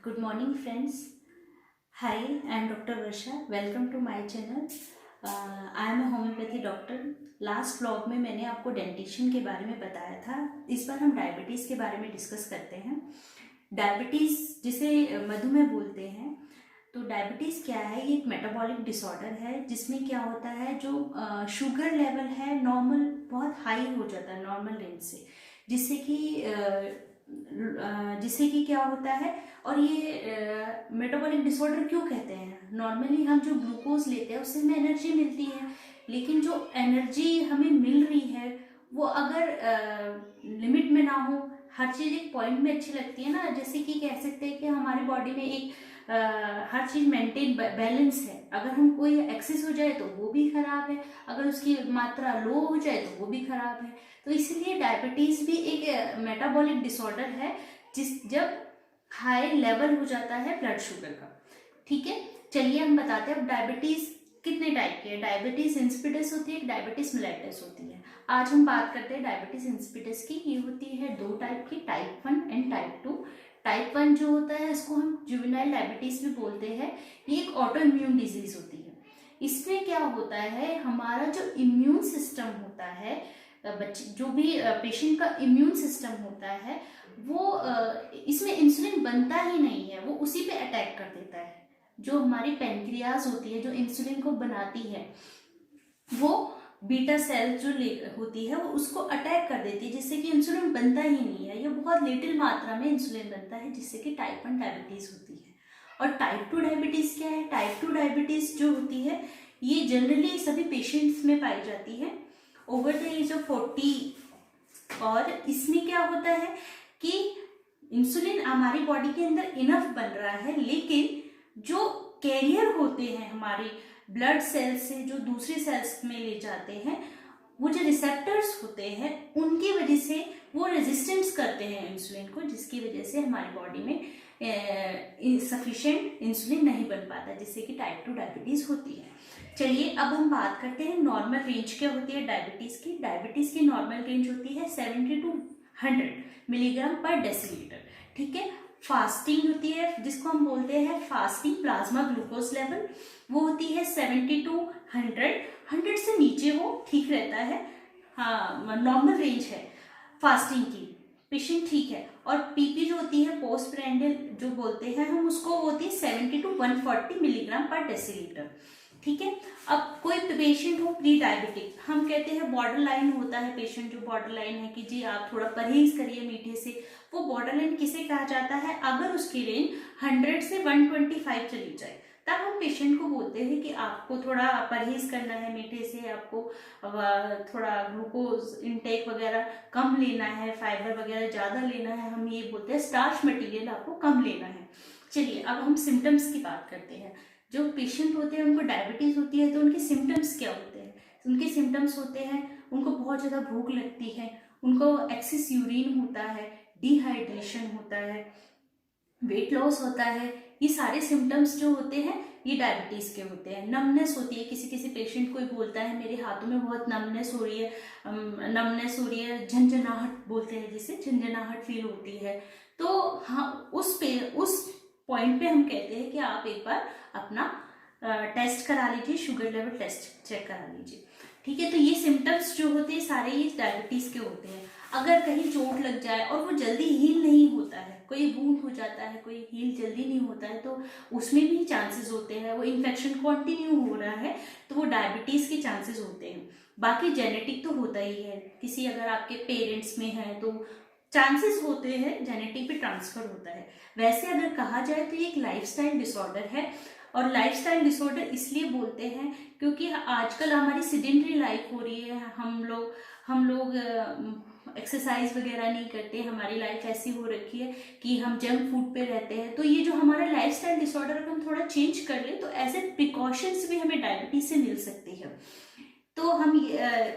Good morning, friends. Hi, I am Dr. Varsha. Welcome to my channel. I am a homeopathy doctor. Last vlog में मैंने आपको dentition के बारे में बताया था। इस बार हम डायबिटीज़ के बारे में डिस्कस करते हैं। डायबिटीज़ जिसे मधुमेह बोलते हैं, तो डायबिटीज़ क्या है? ये एक मेटाबॉलिक डिसऑर्डर है जिसमें क्या होता है, जो शुगर लेवल है नॉर्मल बहुत हाई हो जाता है नॉर्मल रेंज से, जिससे कि क्या होता है। और ये मेटाबॉलिक डिसऑर्डर क्यों कहते हैं? नॉर्मली हम जो ग्लूकोज लेते हैं उससे हमें एनर्जी मिलती है, लेकिन जो एनर्जी हमें मिल रही है वो अगर लिमिट में ना हो, हर चीज़ एक पॉइंट में अच्छी लगती है ना। जैसे कि कह सकते हैं कि हमारी बॉडी में एक हर चीज़ मेंटेन बैलेंस है। अगर हम कोई एक्सेस हो जाए तो वो भी खराब है, अगर उसकी मात्रा लो हो जाए तो वो भी खराब है। तो इसलिए डायबिटीज़ भी एक मेटाबॉलिक डिसऑर्डर है जब हाई लेवल हो जाता है ब्लड शुगर का। ठीक है, चलिए हम बताते हैं अब डायबिटीज़ कितने टाइप की है। डायबिटीज़ इंसिपिडस होती है, डायबिटीज़ मेलिटस होती है। आज हम बात करते हैं डायबिटीज़ इंसिपिडस की। ये होती है दो टाइप की, टाइप 1 एंड टाइप 2। टाइप 1 जो होता है इसको हम जुवेनाइल डायबिटीज़ भी बोलते हैं। ये एक ऑटो इम्यून डिजीज होती है। इसमें क्या होता है, हमारा जो इम्यून सिस्टम होता है, बच्चे जो भी पेशेंट का इम्यून सिस्टम होता है वो इसमें इंसुलिन बनता ही नहीं है, वो उसी पे अटैक कर देता है। जो हमारी पेनक्रियाज होती है जो इंसुलिन को बनाती है, वो बीटा सेल जो होती है वो उसको अटैक कर देती है, जिससे कि इंसुलिन बनता ही नहीं है। ये बहुत लिटिल मात्रा में इंसुलिन बनता है, जिससे कि टाइप 1 डायबिटीज होती है। और टाइप 2 डायबिटीज क्या है? टाइप 2 डायबिटीज जो होती है ये जनरली सभी पेशेंट्स में पाई जाती है ओवर द एज ऑफ 40। और इसमें क्या होता है कि इंसुलिन हमारी बॉडी के अंदर इनफ बन रहा है, लेकिन जो कैरियर होते हैं हमारे ब्लड सेल्स से जो दूसरे सेल्स में ले जाते हैं, वो जो रिसेप्टर्स होते हैं उनकी वजह से वो रेजिस्टेंस करते हैं इंसुलिन को, जिसकी वजह से हमारी बॉडी में सफिशिएंट इंसुलिन नहीं बन पाता, जिससे कि टाइप 2 डायबिटीज होती है। चलिए अब हम बात करते हैं नॉर्मल रेंज क्या होती है डायबिटीज की। डायबिटीज की नॉर्मल रेंज होती है 70 to 100 मिलीग्राम पर डेसीलीटर। ठीक है, फास्टिंग होती है जिसको हम बोलते हैं फास्टिंग प्लाज्मा ग्लूकोज लेवल, वो होती है 70 to 100 से नीचे हो ठीक रहता है। हाँ, नॉर्मल रेंज है फास्टिंग की, पेशेंट ठीक है। और पीपी जो होती है पोस्ट प्रेंडियल जो बोलते हैं हम उसको, होती है 70 to 140 मिलीग्राम पर डेसीलीटर। ठीक है, अब कोई पेशेंट हो प्री डायबिटिक, हम कहते हैं बॉर्डर लाइन होता है पेशेंट जो बॉर्डर लाइन है कि जी आप थोड़ा परहेज करिए मीठे से, वो बॉर्डर लाइन किसे कहा जाता है? अगर उसकी रेंज 100 से 125 चली जाए तब हम पेशेंट को बोलते हैं कि आपको थोड़ा परहेज करना है मीठे से, आपको थोड़ा ग्लूकोज इनटेक वगैरह कम लेना है, फाइबर वगैरह ज़्यादा लेना है, हम ये बोलते हैं स्टार्च मटेरियल आपको कम लेना है। चलिए अब हम सिम्टम्स की बात करते हैं। जो पेशेंट होते हैं उनको डायबिटीज़ होती है तो उनके सिम्टम्स क्या होते हैं? उनके सिम्टम्स होते हैं उनको बहुत ज़्यादा भूख लगती है, उनको एक्सेस यूरिन होता है, डिहाइड्रेशन होता है, वेट लॉस होता है। ये सारे सिम्टम्स जो होते हैं ये डायबिटीज़ के होते हैं। नमनेस होती है, किसी किसी पेशेंट कोई बोलता है मेरे हाथों में बहुत नमनेस हो रही है, झंझनाहट बोलते हैं जिसे, झंझनाहट फील होती है। तो हाँ, उस पॉइंट पे हम कहते हैं कि आप एक बार अपना टेस्ट करा लीजिए, शुगर लेवल टेस्ट चेक करा लीजिए। ठीक है, तो ये सिम्टम्स जो होते हैं सारे ये डायबिटीज़ के होते हैं। अगर कहीं चोट लग जाए और वो जल्दी हील नहीं होता है, कोई वूंड हो जाता है, कोई हील जल्दी नहीं होता है, तो उसमें भी चांसेस होते हैं, वो इन्फेक्शन कंटिन्यू हो रहा है तो वो डायबिटीज़ के चांसेस होते हैं। बाकी जेनेटिक तो होता ही है, किसी अगर आपके पेरेंट्स में है तो चांसेस होते हैं जेनेटिक पे ट्रांसफर होता है। वैसे अगर कहा जाए तो ये एक लाइफस्टाइल डिसऑर्डर है। और लाइफस्टाइल डिसऑर्डर इसलिए बोलते हैं क्योंकि आजकल हमारी सीडेंटरी लाइफ हो रही है, हम लोग एक्सरसाइज वगैरह नहीं करते, हमारी लाइफ ऐसी हो रखी है कि हम जंक फूड पे रहते हैं। तो ये जो हमारा लाइफस्टाइल डिसऑर्डर अगर हम थोड़ा चेंज कर ले तो एज ए प्रिकॉशंस भी हमें डायबिटीज से मिल सकती है। तो हम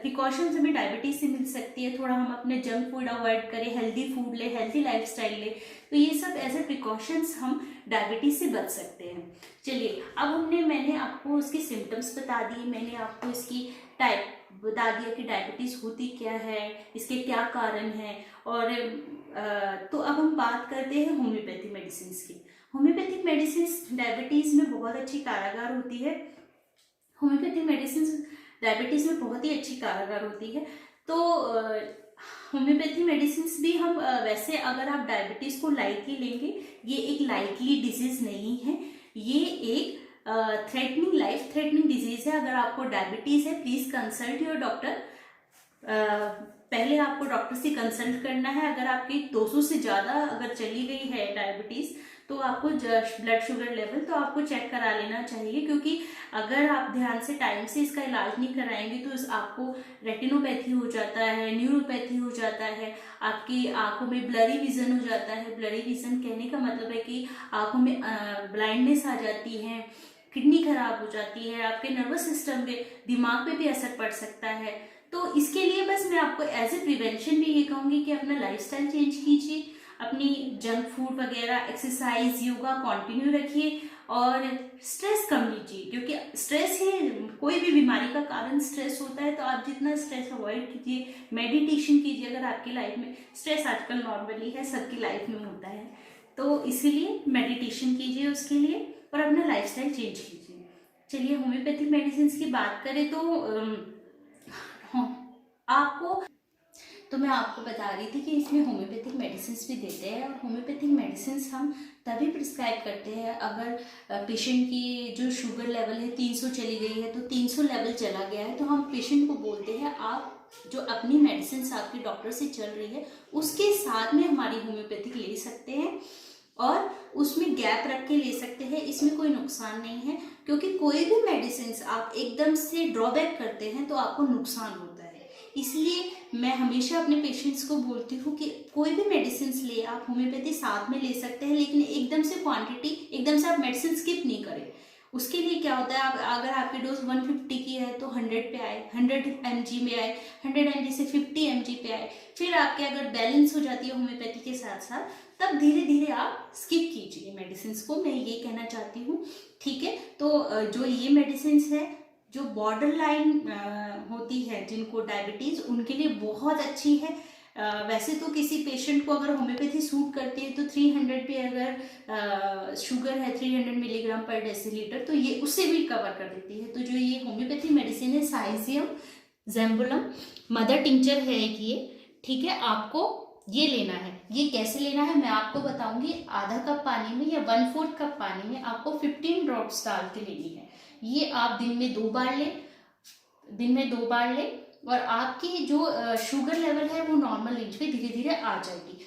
प्रिकॉशंस हमें डायबिटीज से मिल सकती है, थोड़ा हम अपने जंक फूड अवॉइड करें, हेल्दी फूड ले, हेल्दी लाइफस्टाइल ले, तो ये सब एज ए प्रिकॉशंस हम डायबिटीज से बच सकते हैं। चलिए अब मैंने आपको उसकी सिम्टम्स बता दिए, मैंने आपको इसकी टाइप बता दिया कि डायबिटीज होती क्या है, इसके क्या कारण हैं। और तो अब हम बात करते हैं होम्योपैथी मेडिसिन की। मेडिसिन डायबिटीज़ में बहुत अच्छी कारगर होती है। होम्योपैथिक मेडिसिन डायबिटीज़ में बहुत ही अच्छी कारगर होती है। तो होम्योपैथी मेडिसिन भी हम वैसे अगर आप डायबिटीज़ को लाइटली लेंगे, ये एक लाइटली डिजीज़ नहीं है, ये एक थ्रेटनिंग, लाइफ थ्रेटनिंग डिजीज़ है। अगर आपको डायबिटीज़ है, प्लीज़ कंसल्ट योर डॉक्टर। पहले आपको डॉक्टर से कंसल्ट करना है। अगर आपकी 200 से ज़्यादा अगर चली गई है डायबिटीज़, तो आपको ब्लड शुगर लेवल तो आपको चेक करा लेना चाहिए, क्योंकि अगर आप ध्यान से टाइम से इसका इलाज नहीं कराएंगे तो आपको रेटिनोपैथी हो जाता है, न्यूरोपैथी हो जाता है, आपकी आंखों में ब्लरी विजन हो जाता है। ब्लरी विजन कहने का मतलब है कि आंखों में ब्लाइंडनेस आ जाती है, किडनी खराब हो जाती है, आपके नर्वस सिस्टम पे, दिमाग पे भी असर पड़ सकता है। तो इसके लिए बस मैं आपको एज ए प्रिवेंशन भी ये कहूँगी कि अपना लाइफस्टाइल चेंज कीजिए, अपनी जंक फूड वगैरह, एक्सरसाइज, योगा कंटिन्यू रखिए और स्ट्रेस कम लीजिए, क्योंकि स्ट्रेस ही कोई भी बीमारी का कारण स्ट्रेस होता है। तो आप जितना स्ट्रेस अवॉइड कीजिए, मेडिटेशन कीजिए। अगर आपकी लाइफ में स्ट्रेस आजकल नॉर्मली है, सबकी लाइफ में होता है, तो इसीलिए मेडिटेशन कीजिए उसके लिए और अपना लाइफस्टाइल चेंज कीजिए। चलिए होम्योपैथिक मेडिसिन की बात करें तो मैं आपको बता रही थी कि इसमें होम्योपैथिक मेडिसिन भी देते हैं। और होम्योपैथिक मेडिसिन हम तभी प्रिस्क्राइब करते हैं अगर पेशेंट की जो शुगर लेवल है 300 चली गई है, तो 300 लेवल चला गया है, तो हम पेशेंट को बोलते हैं आप जो अपनी मेडिसिन आपके डॉक्टर से चल रही है उसके साथ में हमारी होम्योपैथिक ले सकते हैं और उसमें गैप रख के ले सकते हैं। इसमें कोई नुकसान नहीं है, क्योंकि कोई भी मेडिसिन आप एकदम से ड्रॉबैक करते हैं तो आपको नुकसान होता है। इसलिए मैं हमेशा अपने पेशेंट्स को बोलती हूँ कि कोई भी मेडिसिन ले, आप होम्योपैथी साथ में ले सकते हैं, लेकिन एकदम से क्वांटिटी, एकदम से आप मेडिसिन स्किप नहीं करें। उसके लिए क्या होता है, आप अगर आपकी डोज 150 की है तो 100 पे आए, 100 mg में आए, 100 mg से 50 mg पे आए, फिर आपके अगर बैलेंस हो जाती है होम्योपैथी के साथ साथ, तब धीरे धीरे आप स्किप कीजिए मेडिसिन को, मैं ये कहना चाहती हूँ। ठीक है, तो जो ये मेडिसिन है जो बॉर्डर लाइन होती है जिनको डायबिटीज़, उनके लिए बहुत अच्छी है। वैसे तो किसी पेशेंट को अगर होम्योपैथी सूट करती है तो 300 पे अगर शुगर है 300 मिलीग्राम पर डेसीलीटर, तो ये उससे भी कवर कर देती है। तो जो ये होम्योपैथी मेडिसिन है साइजियम ज़ेम्बुलम मदर टिंचर है एक ये, ठीक है, आपको ये लेना है। ये कैसे लेना है मैं आपको बताऊंगी। आधा कप पानी में या 1/4 कप पानी में आपको 15 ड्रॉप्स डाल के लेनी है। ये आप दिन में 2 बार लें और आपकी जो शुगर लेवल है वो नॉर्मल रेंज पे धीरे धीरे आ जाएगी।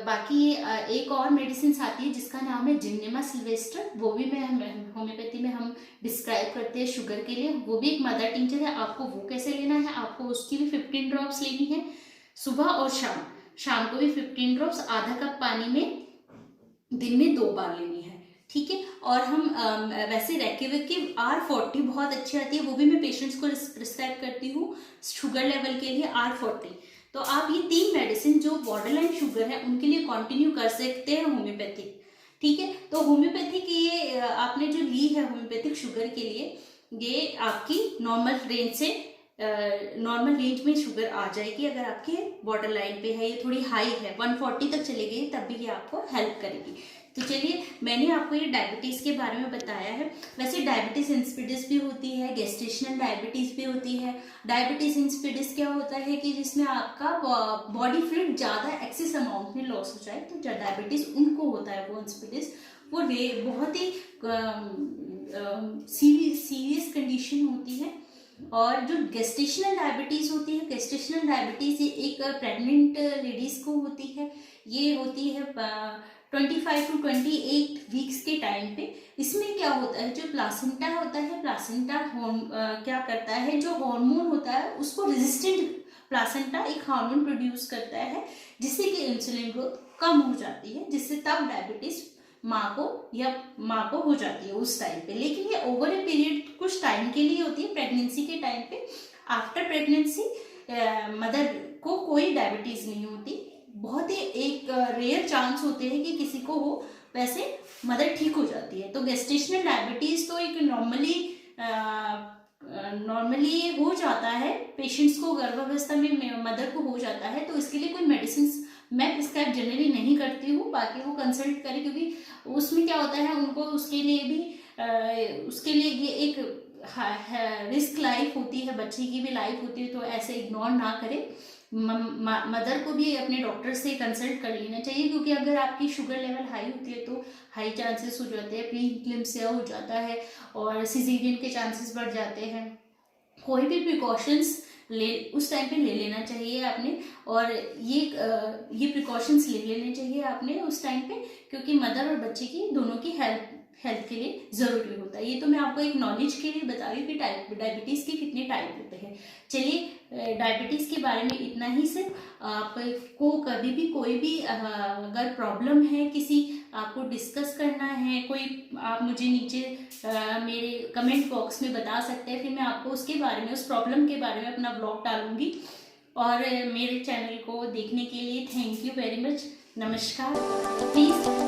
बाकी एक और मेडिसिन आती है जिसका नाम है जिन्नेमा सिल्वेस्टर, वो भी मैं होम्योपैथी में हम डिस्क्राइब करते हैं शुगर के लिए। वो भी एक मदर टिंचर है। आपको वो कैसे लेना है, आपको उसकी भी 15 ड्रॉप्स लेनी है सुबह और शाम को भी 15 ड्रॉप्स आधा कप पानी में दिन में 2 बार लेनी है। ठीक है, और हम वैसे रेकेविक R40 बहुत अच्छी आती है, वो भी मैं पेशेंट्स को प्रिस्क्राइब करती हूँ शुगर लेवल के लिए R40। तो आप ये 3 मेडिसिन जो बॉर्डर लाइन शुगर है उनके लिए कंटिन्यू कर सकते हैं होम्योपैथिक। ठीक है, तो होम्योपैथिक ये आपने जो ली है होम्योपैथिक शुगर के लिए, ये आपकी नॉर्मल रेंज में शुगर आ जाएगी। अगर आपके बॉर्डर लाइन पे है, ये थोड़ी हाई है, 140 तक चली गई, तब भी ये आपको हेल्प करेगी। तो चलिए, मैंने आपको ये डायबिटीज़ के बारे में बताया है। वैसे डायबिटीज़ इंसिपिडिस भी होती है, गेस्टेशनल डायबिटीज़ भी होती है। डायबिटीज़ इंसिपिडिस क्या होता है कि जिसमें आपका बॉडी फ्लूइड ज़्यादा एक्सेस अमाउंट में लॉस हो जाए, तो डायबिटीज़ उनको होता है वो इंसिपिडिस। वो बहुत ही सीरियस कंडीशन होती है। और जो गेस्टेशनल डायबिटीज़ होती है, गेस्टेशनल डायबिटीज़ ये एक प्रेग्नेंट लेडीज़ को होती है। ये होती है 25 to 28 वीक्स के टाइम पे। इसमें क्या होता है, जो प्लासेंटा होता है, प्लासेंटा क्या करता है, जो हार्मोन होता है उसको रेजिस्टेंट प्लासेंटा एक हार्मोन प्रोड्यूस करता है जिससे कि इंसुलिन ग्रोथ कम हो जाती है, जिससे तब डायबिटीज माँ को हो जाती है उस टाइम पे। लेकिन ये ओवर ए पीरियड कुछ टाइम के लिए होती है, प्रेगनेंसी के टाइम पे। आफ्टर प्रेगनेंसी मदर को कोई डायबिटीज नहीं होती। बहुत ही एक रेयर चांस होते हैं कि किसी को हो, वैसे मदर ठीक हो जाती है। तो गेस्टेशनल डायबिटीज तो एक नॉर्मली हो जाता है पेशेंट्स को, गर्भावस्था में मदर को हो जाता है, तो इसके लिए कोई मेडिसिन मैं प्रिस्क्राइब जनरली नहीं करती हूँ, बाकी वो कंसल्ट करें, क्योंकि उसमें क्या होता है उनको उसके लिए भी उसके लिए ये एक रिस्क लाइफ होती है, बच्चे की भी लाइफ होती है, तो ऐसे इग्नोर ना करें। मदर को भी अपने डॉक्टर से कंसल्ट कर लेना चाहिए, क्योंकि अगर आपकी शुगर लेवल हाई होती है तो हाई चांसेस हो जाते हैं, प्री इक्लिम्सिया हो जाता है और सिजेरियन के चांसेस बढ़ जाते हैं। कोई भी प्रिकॉशंस ले उस टाइम पे ले लेना चाहिए आपने, और ये प्रिकॉशंस ले लेने चाहिए आपने उस टाइम पे, क्योंकि मदर और बच्चे की दोनों की हेल्थ के लिए ज़रूरी होता है। ये तो मैं आपको एक नॉलेज के लिए बता रही हूँ कि डायबिटीज़ के कितने टाइप होते हैं। चलिए, डायबिटीज़ के बारे में इतना ही। सिर्फ आपको कभी भी कोई भी अगर प्रॉब्लम है, किसी आपको डिस्कस करना है कोई, आप मुझे नीचे मेरे कमेंट बॉक्स में बता सकते हैं, फिर मैं आपको उसके बारे में, उस प्रॉब्लम के बारे में अपना ब्लॉग डालूंगी। और मेरे चैनल को देखने के लिए थैंक यू वेरी मच। नमस्कार। प्लीज़